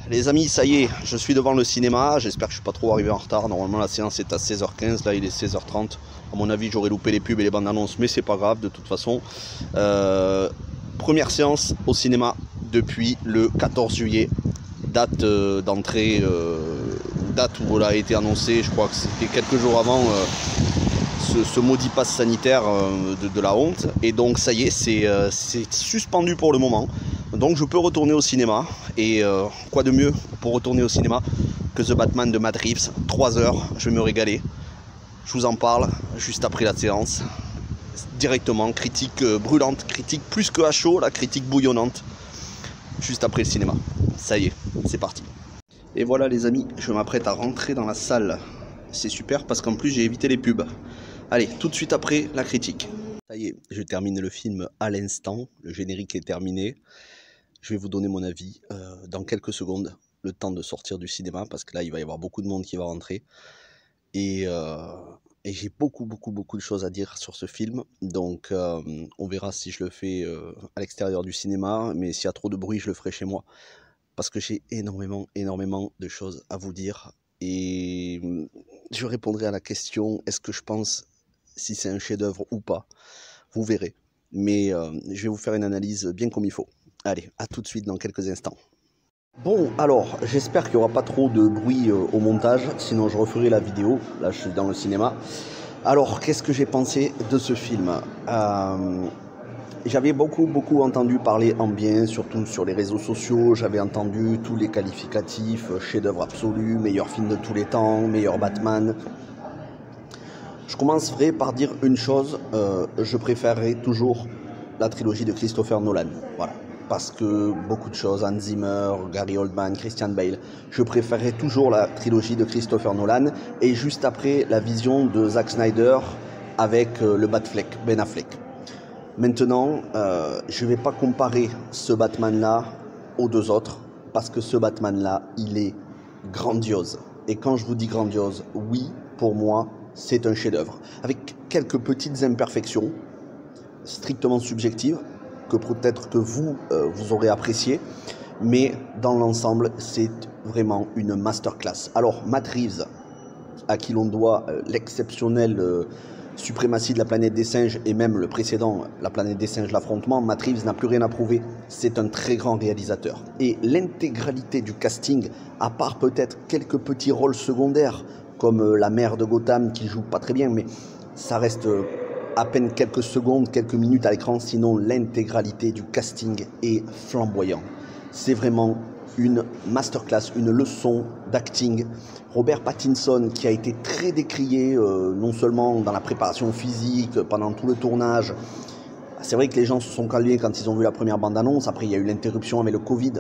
les amis, ça y est, je suis devant le cinéma. J'espère que je ne suis pas trop arrivé en retard. Normalement, la séance est à 16h15. Là, il est 16h30. À mon avis, j'aurais loupé les pubs et les bandes annonces, mais c'est pas grave de toute façon. Première séance au cinéma depuis le 14 juillet. Date d'entrée, date où elle a été annoncée. Je crois que c'était quelques jours avant ce maudit pass sanitaire de la honte. Et donc, ça y est, c'est suspendu pour le moment. Donc je peux retourner au cinéma, et quoi de mieux pour retourner au cinéma que The Batman de Matt Reeves. 3 heures, je vais me régaler. Je vous en parle juste après la séance. Directement, critique brûlante, critique plus que à chaud, la critique bouillonnante. Juste après le cinéma. Ça y est, c'est parti. Et voilà les amis, je m'apprête à rentrer dans la salle. C'est super parce qu'en plus j'ai évité les pubs. Allez, tout de suite après la critique. Ça y est, je termine le film à l'instant. Le générique est terminé. Je vais vous donner mon avis dans quelques secondes, le temps de sortir du cinéma, parce que là, il va y avoir beaucoup de monde qui va rentrer. Et j'ai beaucoup de choses à dire sur ce film. Donc, on verra si je le fais à l'extérieur du cinéma. Mais s'il y a trop de bruit, je le ferai chez moi. Parce que j'ai énormément de choses à vous dire. Et je répondrai à la question, est-ce que je pense si c'est un chef-d'œuvre ou pas? Vous verrez. Mais je vais vous faire une analyse bien comme il faut. Allez, à tout de suite dans quelques instants. Bon, alors, j'espère qu'il n'y aura pas trop de bruit au montage, sinon je referai la vidéo. Là, je suis dans le cinéma. Alors, qu'est-ce que j'ai pensé de ce film? J'avais beaucoup entendu parler en bien, surtout sur les réseaux sociaux. J'avais entendu tous les qualificatifs, chef-d'œuvre absolu, meilleur film de tous les temps, meilleur Batman. Je commencerai par dire une chose, je préférerais toujours la trilogie de Christopher Nolan. Voilà. Parce que beaucoup de choses, Hans Zimmer, Gary Oldman, Christian Bale, je préférerais toujours la trilogie de Christopher Nolan, et juste après la vision de Zack Snyder avec le Batfleck, Ben Affleck. Maintenant, je ne vais pas comparer ce Batman-là aux deux autres, parce que ce Batman-là, il est grandiose. Et quand je vous dis grandiose, oui, pour moi, c'est un chef-d'œuvre, avec quelques petites imperfections, strictement subjectives, que peut-être que vous aurez apprécié, mais dans l'ensemble, c'est vraiment une masterclass. Alors, Matt Reeves, à qui l'on doit l'exceptionnelle suprématie de la planète des singes, et même le précédent, la planète des singes, l'affrontement, Matt Reeves n'a plus rien à prouver, c'est un très grand réalisateur. Et l'intégralité du casting, à part peut-être quelques petits rôles secondaires, comme la mère de Gotham qui joue pas très bien, mais ça reste à peine quelques secondes, quelques minutes à l'écran, sinon l'intégralité du casting est flamboyant. C'est vraiment une masterclass, une leçon d'acting. Robert Pattinson, qui a été très décrié, non seulement dans la préparation physique, pendant tout le tournage. C'est vrai que les gens se sont calmés quand ils ont vu la première bande-annonce. Après, il y a eu l'interruption avec le Covid.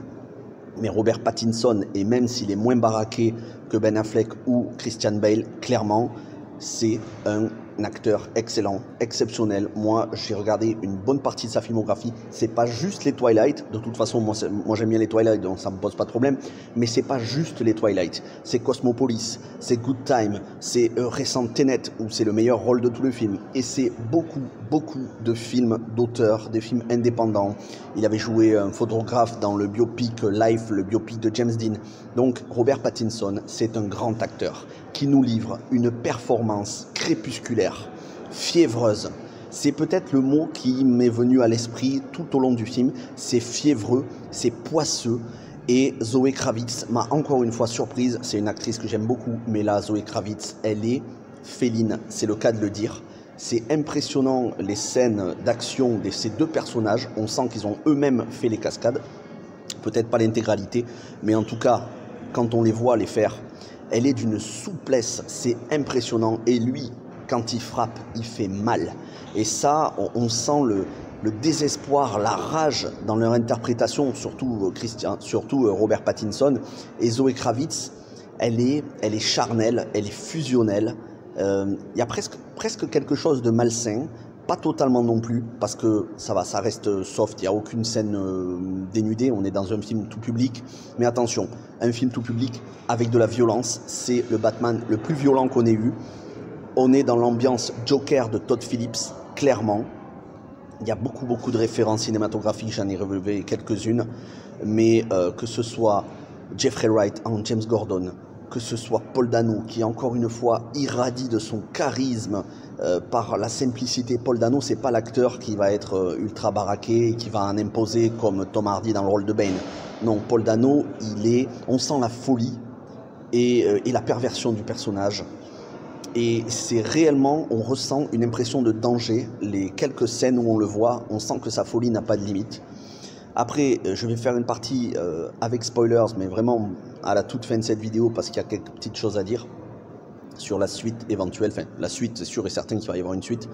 Mais Robert Pattinson, et même s'il est moins baraqué que Ben Affleck ou Christian Bale, clairement, c'est un acteur excellent, exceptionnel. Moi, j'ai regardé une bonne partie de sa filmographie. C'est pas juste les Twilight. De toute façon, moi j'aime bien les Twilight, donc ça me pose pas de problème. Mais c'est pas juste les Twilight. C'est Cosmopolis, c'est Good Time, c'est récent Tenet, où c'est le meilleur rôle de tout le film. Et c'est beaucoup de films d'auteurs, des films indépendants. Il avait joué un photographe dans le biopic Life, le biopic de James Dean. Donc Robert Pattinson, c'est un grand acteur qui nous livre une performance crépusculaire, fiévreuse. C'est peut-être le mot qui m'est venu à l'esprit tout au long du film. C'est fiévreux, c'est poisseux. Et Zoé Kravitz m'a encore une fois surprise. C'est une actrice que j'aime beaucoup, mais là, Zoé Kravitz, elle est féline, c'est le cas de le dire. C'est impressionnant les scènes d'action de ces deux personnages. On sent qu'ils ont eux-mêmes fait les cascades. Peut-être pas l'intégralité, mais en tout cas, quand on les voit les faire, elle est d'une souplesse, c'est impressionnant. Et lui, quand il frappe, il fait mal. Et ça, on sent le désespoir, la rage dans leur interprétation, surtout Robert Pattinson. Et Zoé Kravitz, elle est charnelle, elle est fusionnelle. Il y a presque quelque chose de malsain. Pas totalement non plus, parce que ça reste soft, il n'y a aucune scène dénudée, on est dans un film tout public. Mais attention, un film tout public avec de la violence, c'est le Batman le plus violent qu'on ait eu. On est dans l'ambiance Joker de Todd Phillips, clairement. Il y a beaucoup de références cinématographiques, j'en ai relevé quelques-unes. Mais que ce soit Jeffrey Wright en James Gordon, que ce soit Paul Dano qui encore une fois irradie de son charisme par la simplicité. Paul Dano, c'est pas l'acteur qui va être ultra baraqué et qui va en imposer comme Tom Hardy dans le rôle de Bane. Non, Paul Dano, on sent la folie et la perversion du personnage. Et c'est réellement, on ressent une impression de danger. Les quelques scènes où on le voit, on sent que sa folie n'a pas de limite. Après, je vais faire une partie avec spoilers, mais vraiment à la toute fin de cette vidéo, parce qu'il y a quelques petites choses à dire sur la suite éventuelle. Enfin, la suite, c'est sûr et certain qu'il va y avoir une suite.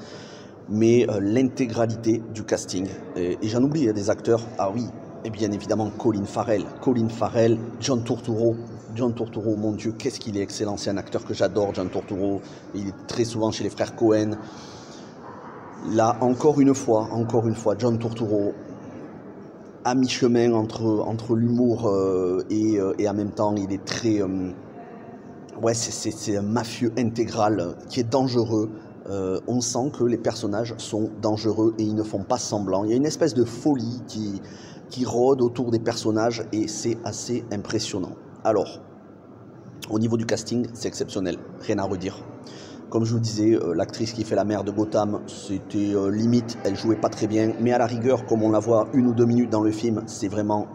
Mais l'intégralité du casting. Et j'en oublie, il y a des acteurs. Ah oui, et bien évidemment Colin Farrell. Colin Farrell, John Turturro. John Turturro, mon Dieu, qu'est-ce qu'il est excellent. C'est un acteur que j'adore, John Turturro. Il est très souvent chez les frères Cohen. Là, encore une fois, John Turturro, à mi-chemin entre l'humour et en même temps, il est très... ouais, c'est un mafieux intégral qui est dangereux. On sent que les personnages sont dangereux et ils ne font pas semblant. Il y a une espèce de folie qui rôde autour des personnages et c'est assez impressionnant. Alors, au niveau du casting, c'est exceptionnel, rien à redire. Comme je vous disais, l'actrice qui fait la mère de Gotham, c'était limite, elle jouait pas très bien, mais à la rigueur, comme on la voit 1 ou 2 minutes dans le film, c'est vraiment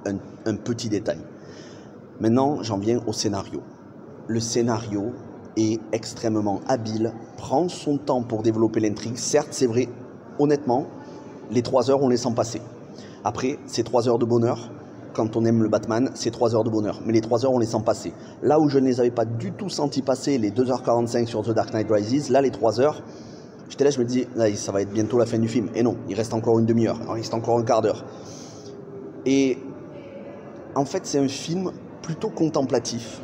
un petit détail. Maintenant, j'en viens au scénario. Le scénario est extrêmement habile, prend son temps pour développer l'intrigue. Certes, c'est vrai, honnêtement, les 3 heures, on les sent passer. Après, c'est 3 heures de bonheur. Quand on aime le Batman, c'est 3 heures de bonheur. Mais les 3 heures, on les sent passer. Là où je ne les avais pas du tout senti passer, les 2h45 sur The Dark Knight Rises, là, les 3 heures, j'étais là, je me disais, là, ça va être bientôt la fin du film. Et non, il reste encore une demi-heure, il reste encore un quart d'heure. Et en fait, c'est un film plutôt contemplatif,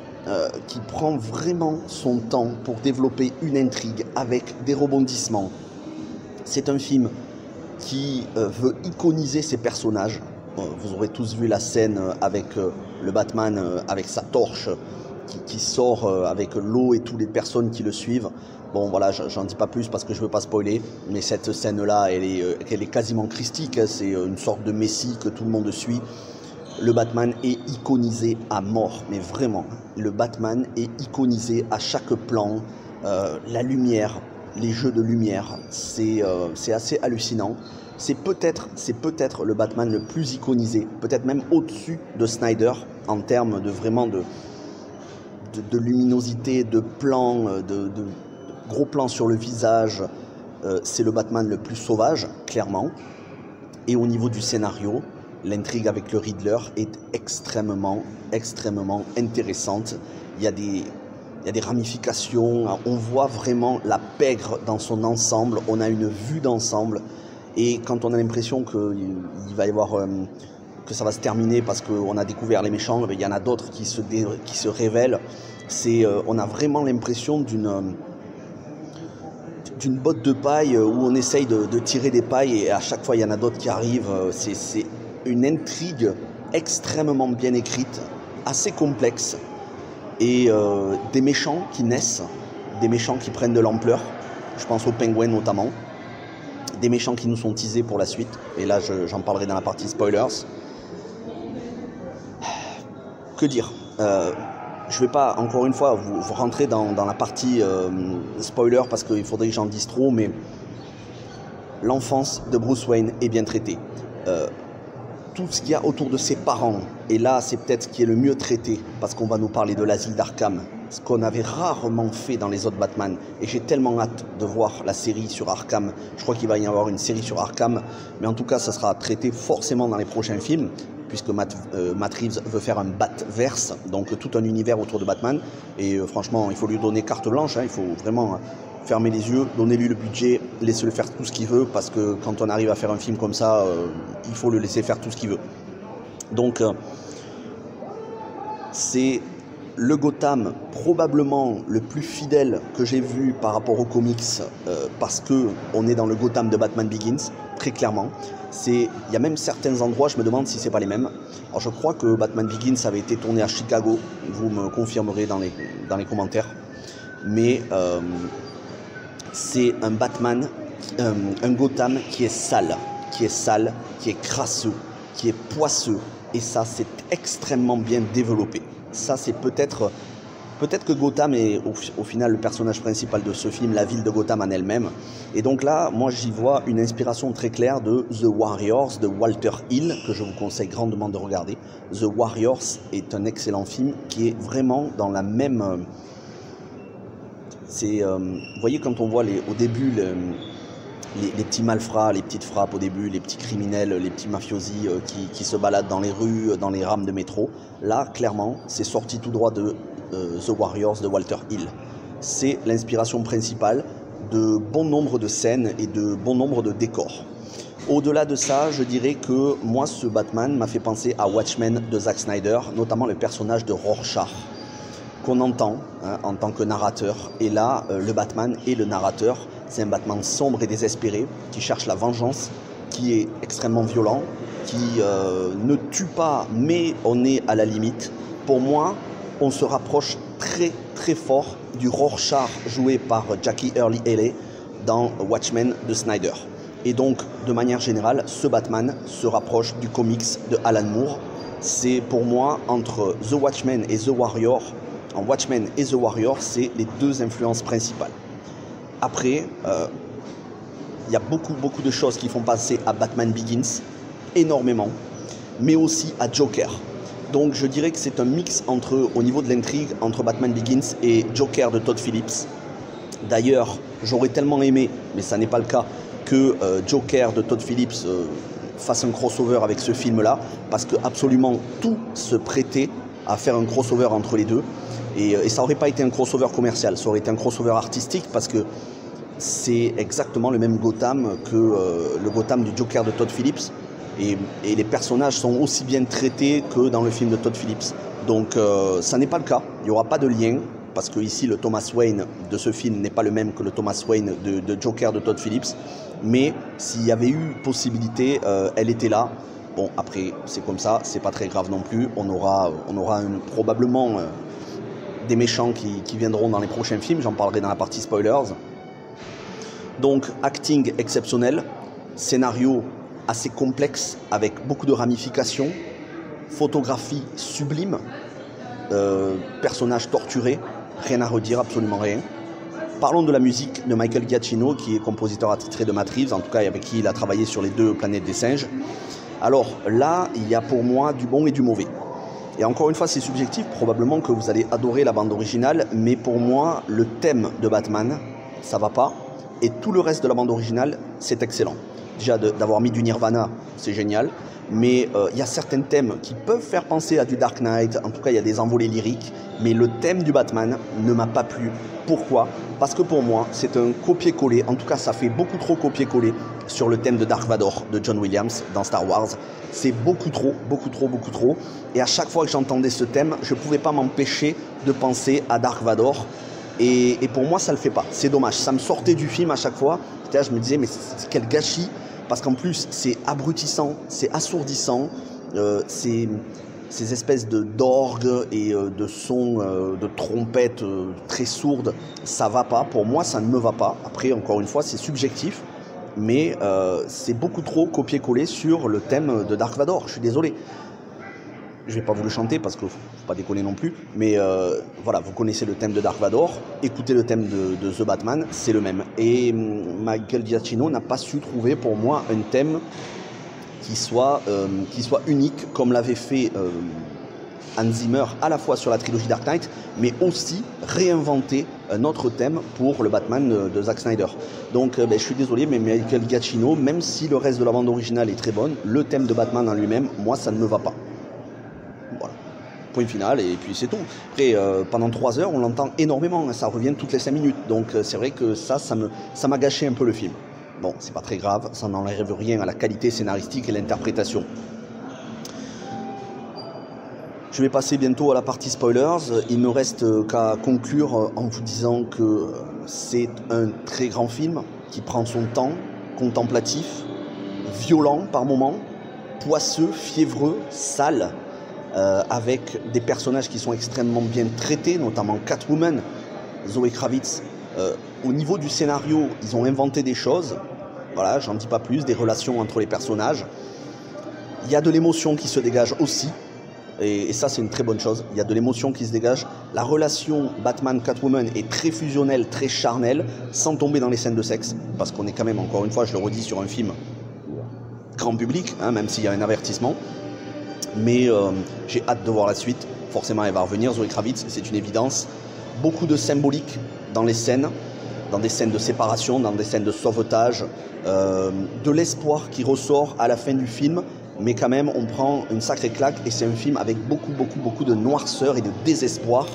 qui prend vraiment son temps pour développer une intrigue avec des rebondissements. C'est un film qui veut iconiser ses personnages. Vous aurez tous vu la scène avec le Batman avec sa torche qui sort avec l'eau et toutes les personnes qui le suivent. Bon voilà, j'en dis pas plus parce que je veux pas spoiler, mais cette scène-là, elle est quasiment christique, hein, c'est une sorte de messie que tout le monde suit. Le Batman est iconisé à mort, mais vraiment, le Batman est iconisé à chaque plan, la lumière, les jeux de lumière, c'est assez hallucinant. C'est peut-être le Batman le plus iconisé, peut-être même au-dessus de Snyder en termes de vraiment de luminosité, de plans, de gros plans sur le visage. C'est le Batman le plus sauvage, clairement. Et au niveau du scénario, l'intrigue avec le Riddler est extrêmement intéressante. Il y a des ramifications, on voit vraiment la pègre dans son ensemble, on a une vue d'ensemble. Et quand on a l'impression qu'il va y avoir, que ça va se terminer parce qu'on a découvert les méchants, il y en a d'autres qui se révèlent. On a vraiment l'impression d'une botte de paille où on essaye de tirer des pailles et à chaque fois il y en a d'autres qui arrivent. C'est une intrigue extrêmement bien écrite, assez complexe et des méchants qui naissent, des méchants qui prennent de l'ampleur. Je pense au Penguin notamment. Des méchants qui nous sont teasés pour la suite, et là j'en parlerai dans la partie spoilers. Que dire, je vais pas encore une fois vous rentrer dans la partie spoiler parce qu'il faudrait que j'en dise trop, mais l'enfance de Bruce Wayne est bien traitée. Tout ce qu'il y a autour de ses parents, et là c'est peut-être ce qui est le mieux traité, parce qu'on va nous parler de l'asile d'Arkham, ce qu'on avait rarement fait dans les autres Batman, et j'ai tellement hâte de voir la série sur Arkham. Je crois qu'il va y avoir une série sur Arkham, mais en tout cas ça sera traité forcément dans les prochains films, puisque Matt Reeves veut faire un Batverse, donc tout un univers autour de Batman, et franchement il faut lui donner carte blanche, hein, il faut vraiment fermer les yeux, donner-lui le budget, laisser-le faire tout ce qu'il veut, parce que quand on arrive à faire un film comme ça, il faut le laisser faire tout ce qu'il veut. Donc c'est le Gotham probablement le plus fidèle que j'ai vu par rapport aux comics, parce qu'on est dans le Gotham de Batman Begins, très clairement. Il y a même certains endroits, je me demande si c'est pas les mêmes. Alors je crois que Batman Begins avait été tourné à Chicago, vous me confirmerez dans les commentaires. Mais c'est un Batman, un Gotham qui est sale, qui est crasseux, qui est poisseux. Et ça, c'est extrêmement bien développé. ça c'est peut-être que Gotham est au final le personnage principal de ce film, la ville de Gotham en elle-même. Et donc là, moi j'y vois une inspiration très claire de The Warriors de Walter Hill, que je vous conseille grandement de regarder. The Warriors est un excellent film qui est vraiment dans la même... vous voyez quand on voit au début les petits malfrats, les petites frappes au début, les petits criminels, les petits mafiosi qui se baladent dans les rues, dans les rames de métro. Là, clairement, c'est sorti tout droit de The Warriors de Walter Hill. C'est l'inspiration principale de bon nombre de scènes et de bon nombre de décors. Au-delà de ça, je dirais que moi, ce Batman m'a fait penser à Watchmen de Zack Snyder, notamment le personnage de Rorschach, qu'on entend en tant que narrateur. Et là, le Batman est le narrateur. C'est un Batman sombre et désespéré, qui cherche la vengeance, qui est extrêmement violent, qui ne tue pas, mais on est à la limite. Pour moi, on se rapproche très très fort du Rorschach joué par Jackie Earle Haley dans Watchmen de Snyder. Et donc, de manière générale, ce Batman se rapproche du comics de Alan Moore. C'est pour moi, entre The Watchmen et The Warrior, en Watchmen et The Warrior, c'est les deux influences principales. Après, il y a beaucoup de choses qui font passer à Batman Begins, énormément, mais aussi à Joker. Donc je dirais que c'est un mix au niveau de l'intrigue entre Batman Begins et Joker de Todd Phillips. D'ailleurs, j'aurais tellement aimé, mais ça n'est pas le cas, que Joker de Todd Phillips fasse un crossover avec ce film-là, parce que absolument tout se prêtait à faire un crossover entre les deux. Et ça n'aurait pas été un crossover commercial, ça aurait été un crossover artistique, parce que c'est exactement le même Gotham que le Gotham du Joker de Todd Phillips. Et les personnages sont aussi bien traités que dans le film de Todd Phillips. Donc ça n'est pas le cas, il n'y aura pas de lien, parce que ici le Thomas Wayne de ce film n'est pas le même que le Thomas Wayne de Joker de Todd Phillips. Mais s'il y avait eu possibilité, elle était là. Bon, après, c'est comme ça, c'est pas très grave non plus. On aura probablement des méchants qui viendront dans les prochains films, j'en parlerai dans la partie spoilers. Donc, acting exceptionnel, scénario assez complexe avec beaucoup de ramifications, photographie sublime, personnages torturés, rien à redire, absolument rien. Parlons de la musique de Michael Giacchino, qui est compositeur attitré de Matt Reeves, en tout cas avec qui il a travaillé sur les 2 Planètes des singes. Alors là, il y a pour moi du bon et du mauvais. Et encore une fois, c'est subjectif, probablement que vous allez adorer la bande originale, mais pour moi, le thème de Batman, ça va pas, et tout le reste de la bande originale, c'est excellent. Déjà, d'avoir mis du Nirvana, c'est génial, mais il y a certains thèmes qui peuvent faire penser à du Dark Knight, en tout cas, il y a des envolées lyriques, mais le thème du Batman ne m'a pas plu. Pourquoi ? Parce que pour moi, c'est un copier-coller, en tout cas, ça fait beaucoup trop copier-coller sur le thème de Dark Vador de John Williams dans Star Wars. C'est beaucoup trop. Et à chaque fois que j'entendais ce thème, je ne pouvais pas m'empêcher de penser à Dark Vador. Et pour moi, ça ne le fait pas. C'est dommage. Ça me sortait du film à chaque fois. Là, je me disais, mais quel gâchis. Parce qu'en plus, c'est abrutissant, c'est assourdissant. Ces espèces d'orgues et de sons de trompettes très sourdes, ça va pas. Pour moi, ça ne me va pas. Après, encore une fois, c'est subjectif. Mais c'est beaucoup trop copier-coller sur le thème de Dark Vador. Je suis désolé. Je ne vais pas vous le chanter parce qu'il ne faut pas déconner non plus. Mais voilà, vous connaissez le thème de Dark Vador. Écoutez le thème de The Batman, c'est le même. Et Michael Giacchino n'a pas su trouver pour moi un thème qui soit unique comme l'avait fait Hans Zimmer à la fois sur la trilogie Dark Knight, mais aussi réinventer un autre thème pour le Batman de Zack Snyder. Donc je suis désolé, mais Michael Giacchino, même si le reste de la bande originale est très bonne, le thème de Batman en lui-même, moi ça ne me va pas. Voilà. Point final, et puis c'est tout. Après, pendant 3 heures, on l'entend énormément, ça revient toutes les 5 minutes. Donc c'est vrai que ça m'a gâché un peu le film. Bon, c'est pas très grave, ça n'enlève rien à la qualité scénaristique et l'interprétation. Je vais passer bientôt à la partie spoilers. Il me reste qu'à conclure en vous disant que c'est un très grand film qui prend son temps, contemplatif, violent par moments, poisseux, fiévreux, sale, avec des personnages qui sont extrêmement bien traités, notamment Catwoman, Zoé Kravitz. Au niveau du scénario, ils ont inventé des choses. Voilà, j'en dis pas plus, des relations entre les personnages. Il y a de l'émotion qui se dégage aussi. et ça c'est une très bonne chose. Il y a de l'émotion qui se dégage. La relation Batman-Catwoman est très fusionnelle, très charnelle, sans tomber dans les scènes de sexe, parce qu'on est quand même, encore une fois, je le redis, sur un film grand public, hein, même s'il y a un avertissement. Mais j'ai hâte de voir la suite. Forcément, elle va revenir, Zoé Kravitz, c'est une évidence. Beaucoup de symbolique dans les scènes, dans des scènes de séparation, dans des scènes de sauvetage, de l'espoir qui ressort à la fin du film, mais quand même, on prend une sacrée claque et c'est un film avec beaucoup de noirceur et de désespoir.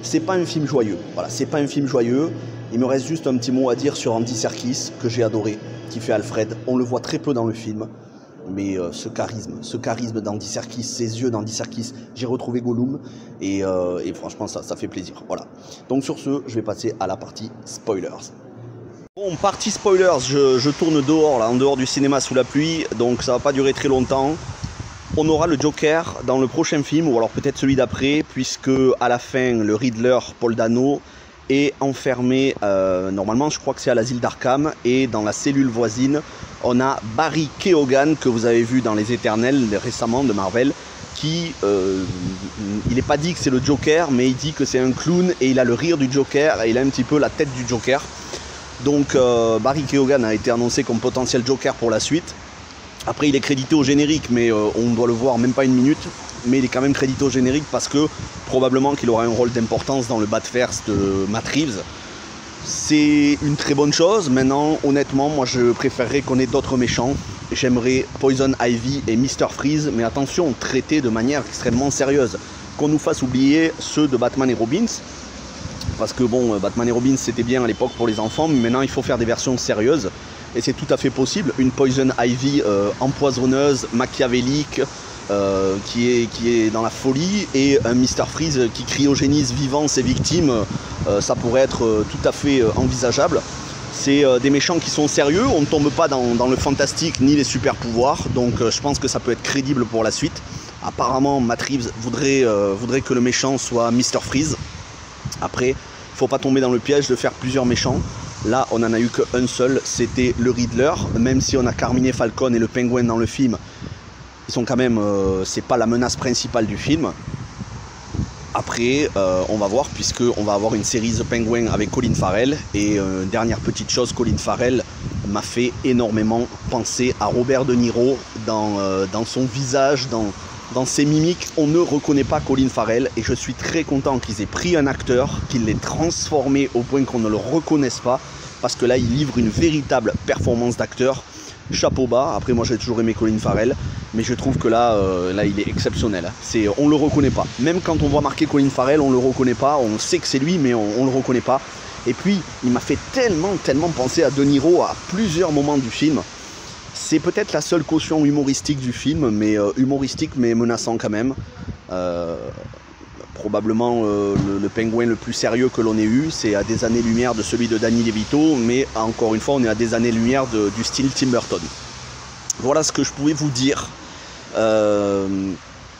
C'est pas un film joyeux, voilà, c'est pas un film joyeux. Il me reste juste un petit mot à dire sur Andy Serkis, que j'ai adoré, qui fait Alfred. On le voit très peu dans le film, mais ce charisme d'Andy Serkis, ses yeux d'Andy Serkis, j'ai retrouvé Gollum, et franchement, ça fait plaisir. Voilà. Donc sur ce, je vais passer à la partie spoilers. Bon, partie spoilers, je tourne dehors, là, en dehors du cinéma sous la pluie, donc ça va pas durer très longtemps. On aura le Joker dans le prochain film, ou alors peut-être celui d'après, puisque à la fin, le Riddler, Paul Dano, est enfermé, normalement je crois que c'est à l'asile d'Arkham, et dans la cellule voisine, on a Barry Keoghan, que vous avez vu dans Les Éternels récemment de Marvel, qui, il n'est pas dit que c'est le Joker, mais il dit que c'est un clown, et il a le rire du Joker, et il a un petit peu la tête du Joker. Donc Barry Keoghan a été annoncé comme potentiel Joker pour la suite. Après, il est crédité au générique, mais on doit le voir même pas une minute. Mais il est quand même crédité au générique parce que probablement qu'il aura un rôle d'importance dans le Batverse de Matt Reeves. C'est une très bonne chose. Maintenant, honnêtement, moi je préférerais qu'on ait d'autres méchants. J'aimerais Poison Ivy et Mr. Freeze, mais attention, traités de manière extrêmement sérieuse. Qu'on nous fasse oublier ceux de Batman et Robins. Parce que bon, Batman et Robin c'était bien à l'époque pour les enfants, mais maintenant il faut faire des versions sérieuses. Et c'est tout à fait possible. Une Poison Ivy empoisonneuse, machiavélique, qui est dans la folie, et un Mr. Freeze qui cryogénise vivant ses victimes, ça pourrait être tout à fait envisageable. C'est des méchants qui sont sérieux, on ne tombe pas dans le fantastique ni les super pouvoirs, donc je pense que ça peut être crédible pour la suite. Apparemment Matt Reeves voudrait que le méchant soit Mr. Freeze. Après, il ne faut pas tomber dans le piège de faire plusieurs méchants. Là, on n'en a eu qu'un seul, c'était le Riddler. Même si on a Carmine Falcon et le Pingouin dans le film, ils sont quand même, c'est pas la menace principale du film. Après, on va voir, puisqu'on va avoir une série The Penguin avec Colin Farrell. Et dernière petite chose, Colin Farrell m'a fait énormément penser à Robert De Niro dans son visage, dans ses mimiques. On ne reconnaît pas Colin Farrell, et je suis très content qu'ils aient pris un acteur, qu'ils l'aient transformé au point qu'on ne le reconnaisse pas, parce que là il livre une véritable performance d'acteur. Chapeau bas. Après, moi j'ai toujours aimé Colin Farrell, mais je trouve que là il est exceptionnel. On le reconnaît pas. Même quand on voit marquer Colin Farrell, on le reconnaît pas. On sait que c'est lui, mais on le reconnaît pas. Et puis il m'a fait tellement penser à De Niro à plusieurs moments du film. C'est peut-être la seule caution humoristique du film, mais humoristique mais menaçant quand même. Probablement le pingouin le plus sérieux que l'on ait eu, c'est à des années-lumière de celui de Danny DeVito, mais encore une fois on est à des années-lumière du style Tim Burton. Voilà ce que je pouvais vous dire.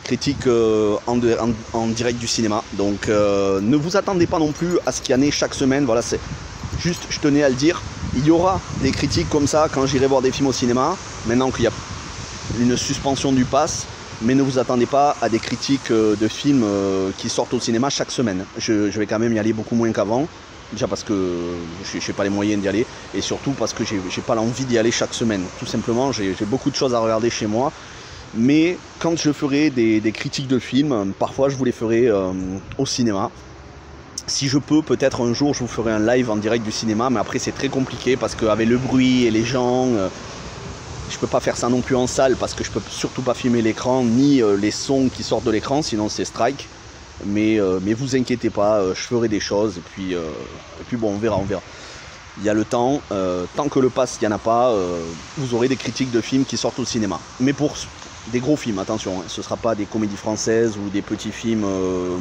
Critique en direct du cinéma, donc ne vous attendez pas non plus à ce qu'il y en ait chaque semaine. Voilà, c'est juste, je tenais à le dire. Il y aura des critiques comme ça quand j'irai voir des films au cinéma, maintenant qu'il y a une suspension du pass, mais ne vous attendez pas à des critiques de films qui sortent au cinéma chaque semaine. Je vais quand même y aller beaucoup moins qu'avant, déjà parce que je n'ai pas les moyens d'y aller, et surtout parce que j'ai pas l'envie d'y aller chaque semaine. Tout simplement, j'ai beaucoup de choses à regarder chez moi, mais quand je ferai des critiques de films, parfois je vous les ferai au cinéma. Si je peux, peut-être un jour je vous ferai un live en direct du cinéma, mais après c'est très compliqué parce qu'avec le bruit et les gens, je peux pas faire ça non plus en salle parce que je peux surtout pas filmer l'écran ni les sons qui sortent de l'écran, sinon c'est strike. Mais vous inquiétez pas, je ferai des choses, et puis bon, on verra. Il y a le temps, tant que le pass il n'y en a pas, vous aurez des critiques de films qui sortent au cinéma. Mais pour des gros films, attention, hein, ce ne sera pas des comédies françaises ou des petits films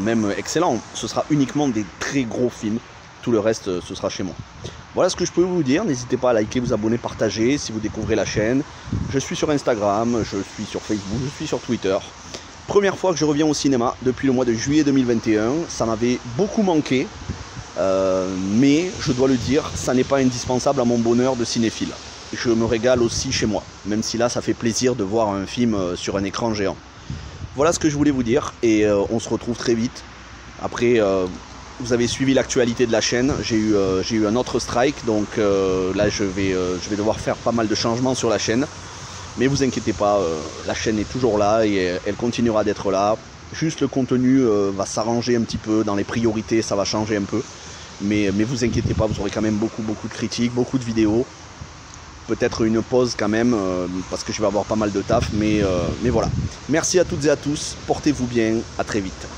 même excellents, ce sera uniquement des très gros films, tout le reste ce sera chez moi. Voilà ce que je peux vous dire, n'hésitez pas à liker, vous abonner, partager si vous découvrez la chaîne. Je suis sur Instagram, je suis sur Facebook, je suis sur Twitter. Première fois que je reviens au cinéma depuis le mois de juillet 2021, ça m'avait beaucoup manqué, mais je dois le dire, ça n'est pas indispensable à mon bonheur de cinéphile. Je me régale aussi chez moi, même si là ça fait plaisir de voir un film sur un écran géant. Voilà ce que je voulais vous dire et on se retrouve très vite. Après, vous avez suivi l'actualité de la chaîne, j'ai eu un autre strike, donc là je vais devoir faire pas mal de changements sur la chaîne. Mais vous inquiétez pas, la chaîne est toujours là et elle continuera d'être là. Juste le contenu va s'arranger un petit peu, dans les priorités ça va changer un peu. Mais vous inquiétez pas, vous aurez quand même beaucoup de critiques, beaucoup de vidéos. Peut-être une pause quand même, parce que je vais avoir pas mal de taf, mais voilà. Merci à toutes et à tous, portez-vous bien, à très vite.